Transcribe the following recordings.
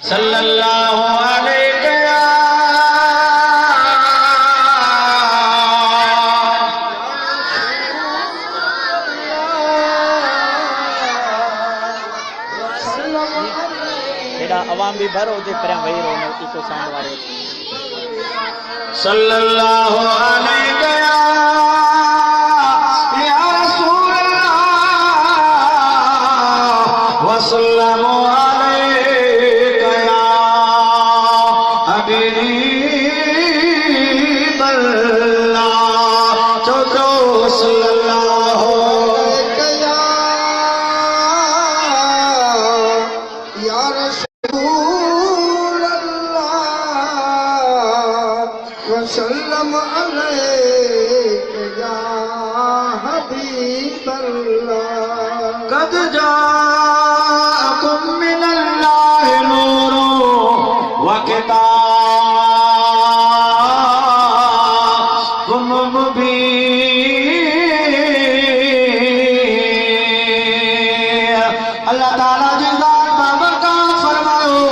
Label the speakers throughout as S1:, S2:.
S1: सल्लल्लाहु अलैहि
S2: अवाम भी भरो जे पर वही रो इको साउंड वाले
S1: सल्लल्लाहु अलैहि या रसूल अल्लाह वसल्लम अलैका या हबीब अल्लाह तो सल्लल्लाहु अलैका या रसूल वसल्लम अलैका या हबीब अल्लाह कद जाअकुम मिनल्लाहि नूरुन व किताबुम मुबीन। अल्लाह ताला जी जात बाबरकत फरमायो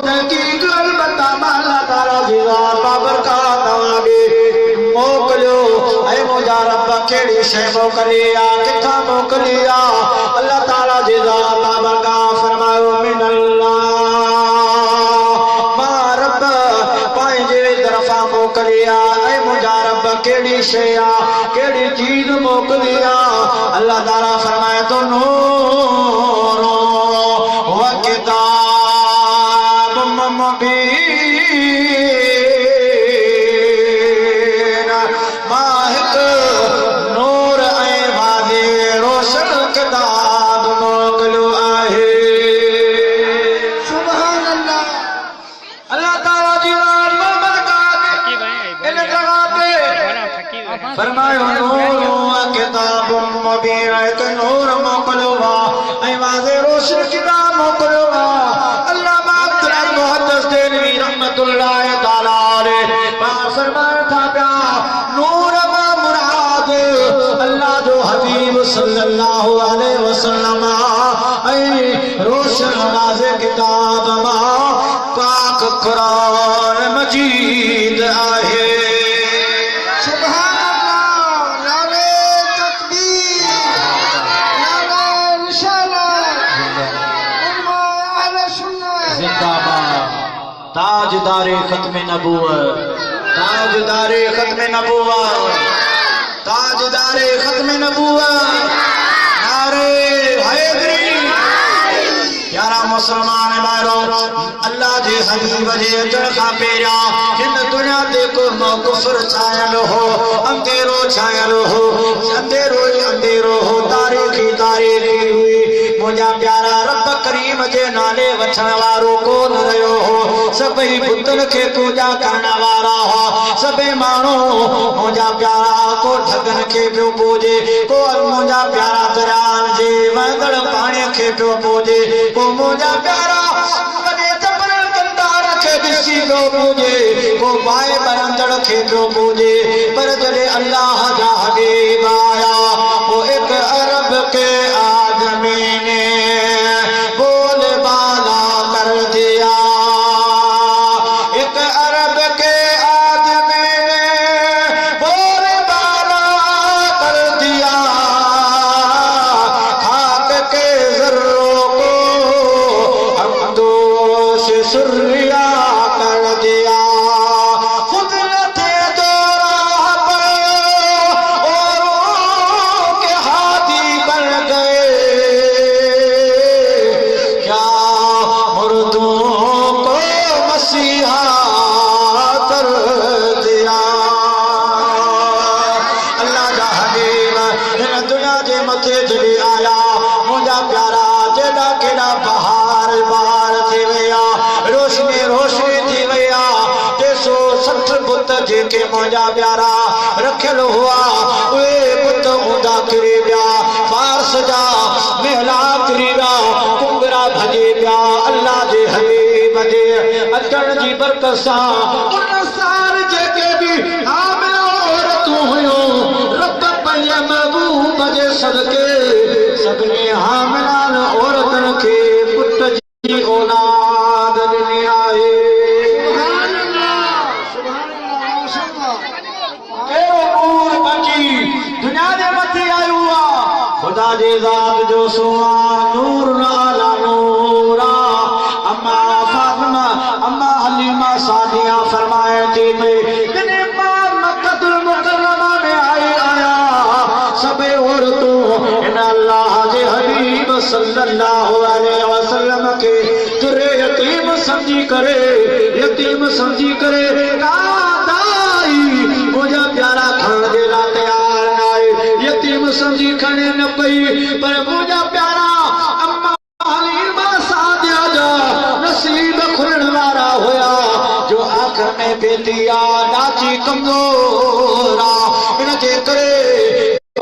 S1: तहकीक अलबत्ता अल्लाह ताला जी जात बाबरकत मोकलियो ऐ मुंहिंजा रब कहिड़ी शइ मोकिलिया किथां मोकिलिया। अल्लाह ताला जी जात बाबरकत फरमायो मिनल्लाह मां रब पंहिंजे तरफ़ां मोकिलिया ऐ मुंहिंजा रब कहिड़ी शइ आहे कहिड़ी चीज़ मोकिलिया। अल्लाह ताला फरमाए थो नूर व किताब मुबीन मां हिकु नूर ऐं वाज़े रोशन किताब मोकिलियो आहे। सुभान अल्लाह। अल्लाह ताला जी इन जगह पे फरमायो नूर व किताब मुबीन हिकु नूर मोकिलियो आहे ऐं वाज़े रोशन किताब मोकिलियो आहे। अल्लाह रहमतुल्लाह ताला अलैहि फरमाया था प्या नूर व मुराद अल्लाह जो हबीब सल्लल्लाहु अलैहि वसल्लम ऐ रोशन वाज़े किताब मां पाक कुरान मजीद आहे। सुभान अल्लाह। नारे तकबीर नारे रिसालत अहले सुन्नत जिंदाबाद। ताजदारे खत्म नबूवत ताजदारे खत्म नबूवत ताजदारे खत्म नबूवत नारे हैदरी। यारा मुसलमान भाइरो अल्लाह जे हबीब जे अचण खां पहिरियां हिन दुनिया ते को कुफर छायल हो अंधेरो छायल हो अंधेरो ई अंधेरो हो तारीख़ी तारीख़ी हुई। मुंहिंजा प्यारा रब करीम जे नाले वठण वारो कोन रहियो हो सभई बुतनि खे पूजा करण वारा हुआ सभई माण्हू मुंहिंजा प्यारा को ठगनि खे पियो पूजे को मुंहिंजा प्यारा दरियानि जे वहंदड़ पाणीअ खे पियो पूजे को मुंहिंजा प्यारा वॾे जबरल कंदार खे ॾिसी पियो पूजे को बाहि बरंदड़ खे पियो पूजे। पर जॾहिं अल्लाह जा हबीब आया पोइ हिकु अरब के आदमी ने बोल बाला कर दिया एक अरब के आदमी ने बोल बाला कर दिया खाक के जर्रों को हमदोश सुर्रिया कर दिया। खुद न थे जो राह पर औरों के हाथी बन गए क्या मुर्दों को मसीहा कर दिया। अल्लाह जा हबीब हिन दुनिया जे मथे जॾहिं आया मुंहिंजा प्यारा जेॾा केॾा बहार बहार थी विया रोशनी रोशनी थी विया। 360 बुत जेके मुंहिंजा प्यारा रखियल हुआ उहे बुत हूंदा किरी पिया फारस जा महला किरी विया कुंगरा भॼे पिया। अल्लाह जे हबीब जे अचण जी बरकत सां उन सार जेके बि आमिर औरतूं हुयूं रब पंहिंजे महबूब जे सदके सभिनी हामिलान औरतुनि खे पुट जी औलाद ॾिनी। सुआ नूर अला नूरा। अम्मा फातिमा अम्मा हलीमा सादिया फरमाए थी मक्कतुल मुकर्रमा में आया सबे औरतों इन अल्लाह के हबीब सल्लल्लाहु अलैहि वसल्लम के तुरे यतीम समझी करे दाई मुझे प्यारा खाने दे ला तैयार ना है। यतीम समझी खाने न पई पर मुझे प्यारा अम्मा हलीमा सादिया जा नसीब खुलण वाला होया जो आखिर में बेटिया नाची कमजोरा इनके करे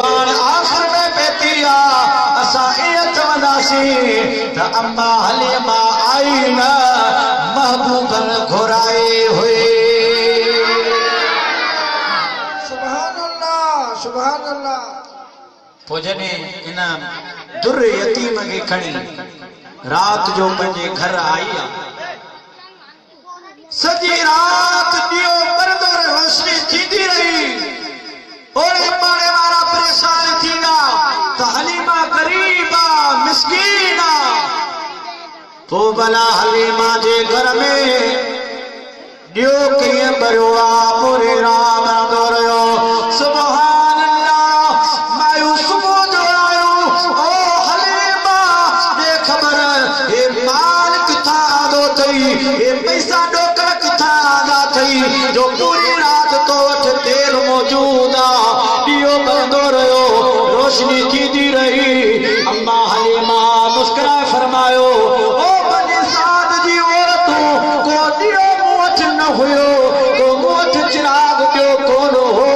S1: आखिर में बेटिया असा चवंदासी त अम्मा हलीमा आई न महबूबन घुराए हुए।
S3: सुभान अल्लाह।
S1: पोजने इन दुर यतीम के खड़ी रात जो पंजे घर आई सजी रात दियो मर्द रोशनी थींदी रही ओड़े पाड़े वाला परेशान थींदा तो हलीमा गरीबा मिस्कीना तो भला हलीमा जे घर में दियो कई बरुआ पूरे राम दोरयो सुभान अल्लाह मायूस जो आयो ओ हलीमा दे खबर ए माल किथा दो थई ए पैसा डोकर किथा दा थई जो पूरी रात तो तेल मौजूदा दियो बंदो रहो रोशनी थींदी रही। अम्मा हलीमा मुस्कुराए फरमायो ओ बनी साद जी औरतों को दियो मोच न हुयो को मोच चिराग जो कोन हो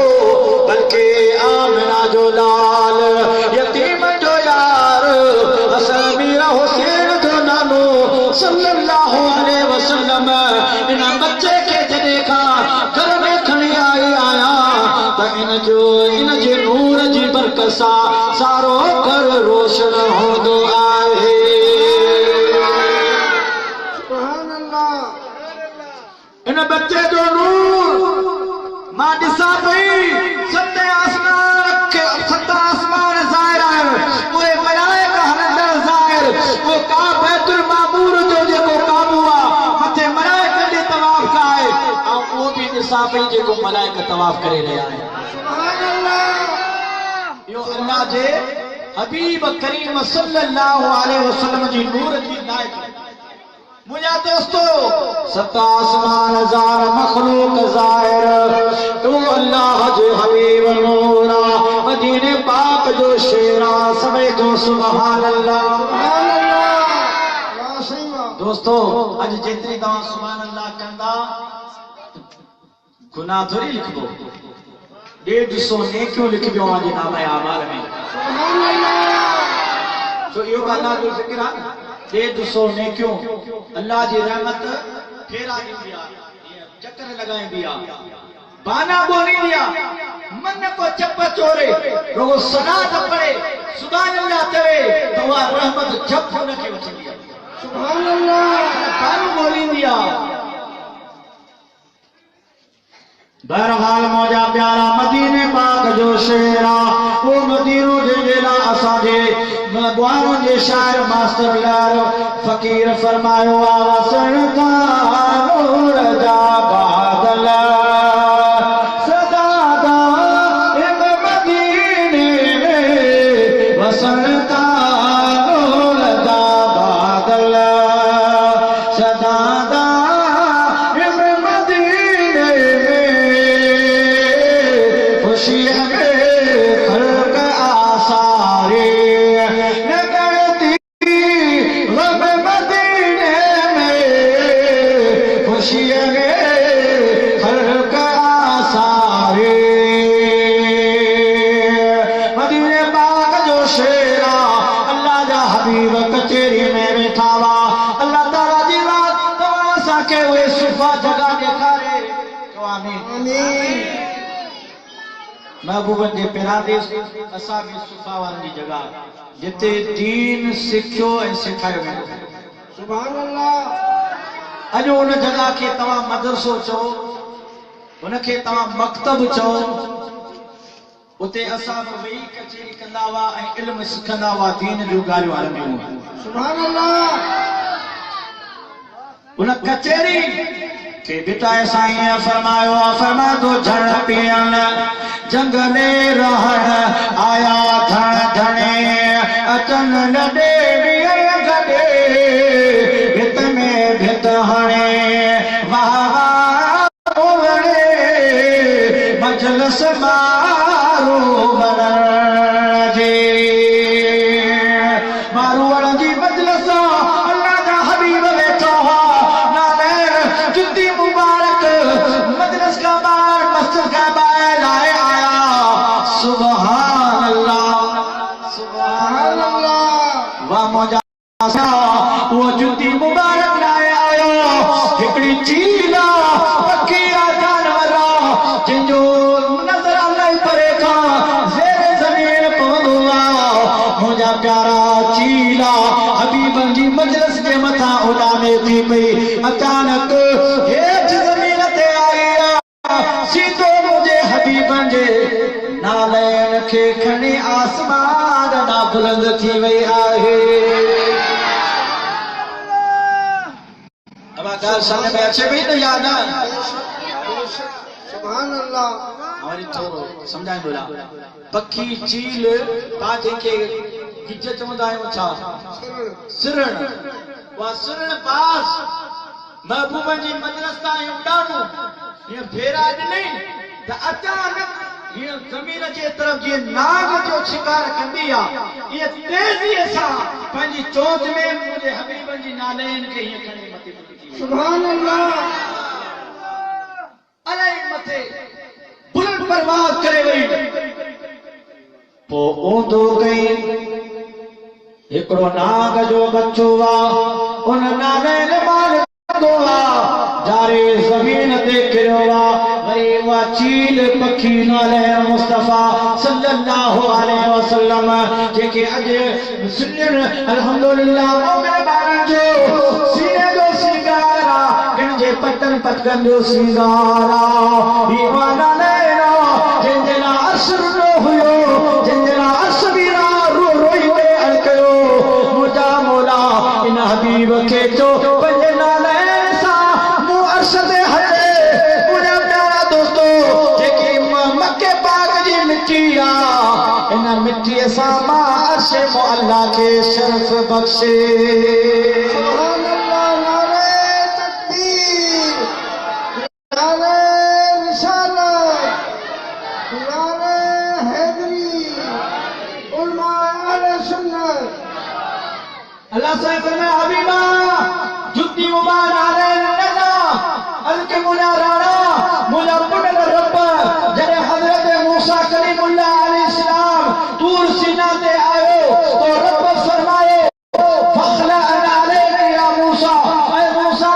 S1: बल्कि आमिना जो लाल यतीम जो यार असल मीरा हुसैन जो नानो सल्लल्लाहु अलैहि वसल्लम इन बच्चे के जने का घर में खणी आया त इन जे नूर जी बरकत सारो घर रोशन होंदो आहे।
S3: सुभान अल्लाह।
S1: इन बच्चे जो नूर मां ॾिसां पई सत आसमान ज़ाहिर आहे उहे मलाइका हलंदड़ ज़ाहिर वो का बैतुल मामूर जो जेको काबू आहे मथे मलाइका जे तवाफ़ काए ऐं उहो बि ॾिसां पई जेको मलाइका तवाफ़ करे रहिया आहिनि।
S3: सुभान अल्लाह।
S1: यो अल्लाह जे हबीब करीम सल्लल्लाहु अलैहि वसल्लम जी नूर जी लाइक मुझा दोस्तों सत आसमान ज़ार मखलूक ज़ाहिर तो अल्लाह जे हबीब नूरा मदीने पाक जो शेरा सभई जो सुभान अल्लाह।
S3: सुभान अल्लाह। वाह सही वाह।
S1: दोस्तों अज जेतरी तव्हां सुभान अल्लाह कंदा गुनाह थोड़ी लिखबो 150 नेकियूं लिखबियो आहे नामे आमाल में।
S3: सुभान अल्लाह।
S1: तो यो अल्लाह जो ज़िक्र आहे 150 नेकियूं अल्लाह जी रहमत फेरा दी आ चक्कर लगाई दिया बाना बोली दिया मन को चप चोरे रोगो सदा न पड़े सुभान अल्लाह चवे तो वह रहमत जप न के वठी
S3: सुभान अल्लाह।
S1: बाना बोली दिया। बहरहाल मौजा प्यारा मदीने पाक जो शेरा वो मदीनो जे जेला असांजे मगवानो जे शायर मास्टर यार फकीर फरमायो आवासन का नूर जा बादल सदा दाइम मदीने में वसन का नूर जा बादल सदा दाइम मदीने में खुशी है खल्क आसारे नगरती गम मदीने में खुशी है खल्क आसारे मदीने पाक जो शेरा अल्लाह जा हबीब कचेरी में बैठा हुआ अल्लाह ताला जी रात तवासा के हुए सुफा जगह दिखारे तो आमीन
S3: आमीन।
S1: महबूबन जे पेरादेस असा भी सुफा वाली जगह जिते दीन सिखियो ऐं सिखायो वेंदो।
S3: सुभान अल्लाह।
S1: अॼु उन जगह के तव्हां मदरसो चओ उनखे तव्हां मकतब चओ उते असां वेही कचेरी कंदा हुआ ऐं इल्म सिखंदा हुआ दीन जूं ॻाल्हियूं हलंदियूं हुयूं
S3: सुभान अल्लाह
S1: उन कचेरी के बिताए साईं फरमायो फरमा दो झण पियन जंग में रहण आया धण धणे अचन नडे वियल गडे भित में भित हणे वाह वाह ओवणे मजलस मारो वरण जे मारो वरण जी मजलस अल्लाह जा हबीब वेठा हुआ जुत्ती मुबारक मजलिस का बार मस्जिद का बार लाए आया सुभान अल्लाह
S3: सुभान अल्लाह
S1: वाह मौजा वो जुत्ती मुबारक लाए आयो हिकड़ी चीला पक्की जानवरा जिंजो नजर अल्लाह परे का ज़ेरे ज़मीन पवंदो मौजा प्यारा चीला हबीबन जी मजलिस के मथा उड़ामे थी पई अचानक हेठ ज़मीन ते आई सीधो मुझे हबीबन जे नालैन खे खणी आसमान ॾांहुं बुलंद थी वई आहे अब ॻाल्हि सम्झ में अचे पई न या न
S3: सुभान अल्लाह
S1: वरी थोरो सम्झाए बोला पखी चील ता जेके गिज चवंदा आहियूं छा सिरण वा सिरण पास महबूबन जी मजलिस ताईं उॾाणो ये फेरा ॾिनई त अचानक ये ज़मीन जे तरफ़ जीअं नाग जो शिकार कंदी आहे ये तेज़ीअ सां पंहिंजी चोंच में मुंहिंजे हबीबन जी नालैन खे हीअं खणी मथे
S3: सुभान अल्लाह
S1: अलाई मथे बुलंद परवाज़ करे वई पोइ ऊंधो कई हिकिड़ो नाग जो बच्चो आहे उन नालैन मां जारे ज़मीन ते किरियो आहे वरी उहा चील पखी नालैन मुस्तफ़ा सल्लल्लाहु अलैहि वसल्लम जेके अॼु सुञण अल्हम्दुलिल्लाह मोमिन ॿारनि जो सीने जो सिंगार आहे हिन जे पटन पटकनि जो सिंगार आहे ही नालैन जंहिंजे लाइ अर्श रुॾो हुयो जंहिंजे लाइ अर्श बि रोई करे अड़कयो मुंहिंजा मौला इन हबीब खे चो पंहिंजे नालैन सदे हटे मुझे प्यारा दोस्तों जेकी मक्के पाक जी मिट्टी आ इन मिट्टी सा मां अर्श मुअल्ला के शरफ बख्शे
S3: सुभान अल्लाह नारे तकबीर नारे रिसालत नारे हैदरी उलमा अहले सुन्नत
S1: अल्लाह से फरमाया हबीबा जुत्ती मुबारक नारे अलके मुना राणा मुना पुनर रब जरे हजरत मूसा कलीमुल्लाह अलैहिस्सलाम तूर सीना ते आयो तो रब फरमाए फखला अलैका या मूसा ऐ मूसा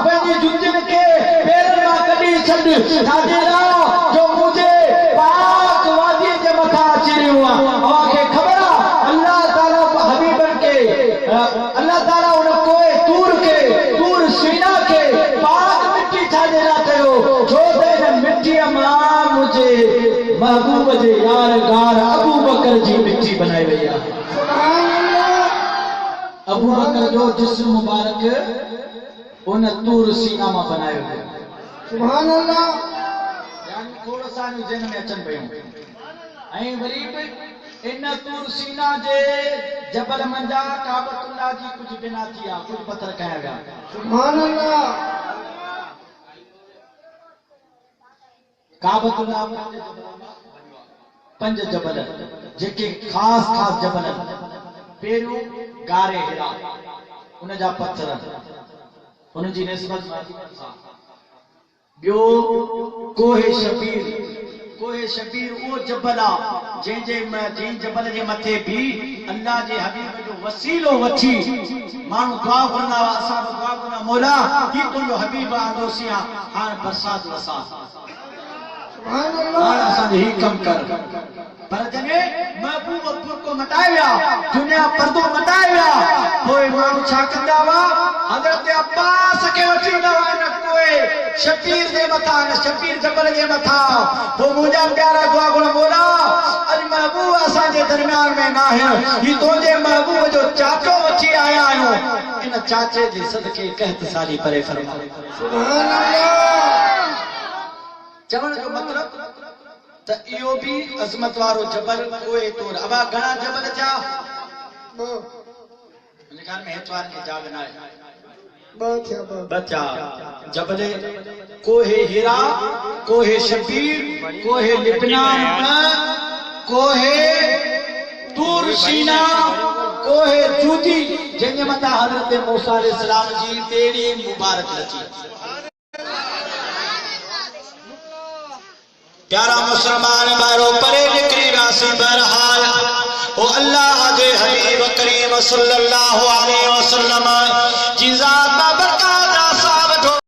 S1: पंहिंजी जुतिन के पैरन मां कढी छॾ छाजेला जो मुझे पाक वादी जे मथा अची रहियो आहे अवांखे ख़बर आहे अल्लाह ताला हबीबन के अल्लाह ताला उन कोई तूर सीना के पाक छाजेला कयो छो त इन मिट्टीअ मां मुझे महबूब जे यारगार अबू बकर जी मिट्टी बनाई वई आहे
S3: सुभान अल्लाह
S1: अबू बकर जो जिस्म मुबारक उन तूर सीना मां बनायो वियो
S3: सुभान अल्लाह
S1: यानी थोरो सा ज़हन में अचनि पियूं ऐं वरी बि इन तूर सीना जे जबल मंझा काबतुल्लाह जी कुझु बिना थी आहे कुझु पत्थर कया विया
S3: सुभान अल्लाह
S1: काबतुल्लाह पंज जबल जेके खास जबल पहिरियों गारे हिरा उन जा पत्थर उन जी निस्बत ॿियो कोहे शबीर वो जबल आहे जंहिं जबल जे मथे भी अल्लाह जे हबीब जो वसीलो वठी माण्हू दुआ कंदा हुआ असां बि दुआ कंदा मौला ही तुंहिंजो हबीब आंदोसी हाणे बरसात वसा
S3: सुभान अल्लाह
S1: असांजे ही कम कर पर जॾहिं महबूब बुरको मटाए विया दुनिया पर्दो मटाए विया पोइ माण्हू छा कंदा हुआ हज़रत अब्बास खे वठी वेंदा हुआ इन कोए शबीर दे मथा शबीर जबल जे मथा वो मुझा प्यारा दुआ गुण बोला अज महबूब असा जे दरमियान में ना है ही तोजे महबूब जो चाचो वची आया आयो इन चाचे जे सदके कहत सारी परे फरमा
S3: सुभान अल्लाह
S1: चवण जो मतलब त इहो भी अजमत वारो जबल कोए तोर अबा घणा जबल जा निकाल में हेतवार के जाग ना है बच्चा जबले कोहे हीरा कोहे शबीर कोहे लिबनान कोहे तूर सीना कोहे जूदी जंहिं मथा हज़रत मूसा अलैहिस्सलाम जी तेड़ी मुबारक रची प्यारा मुसलमान मारो परे निकरी रासी बहरहाल ओ अल्लाह दे हबीब करीम सल्लल्लाहु अलैहि वसल्लम जी ज़ात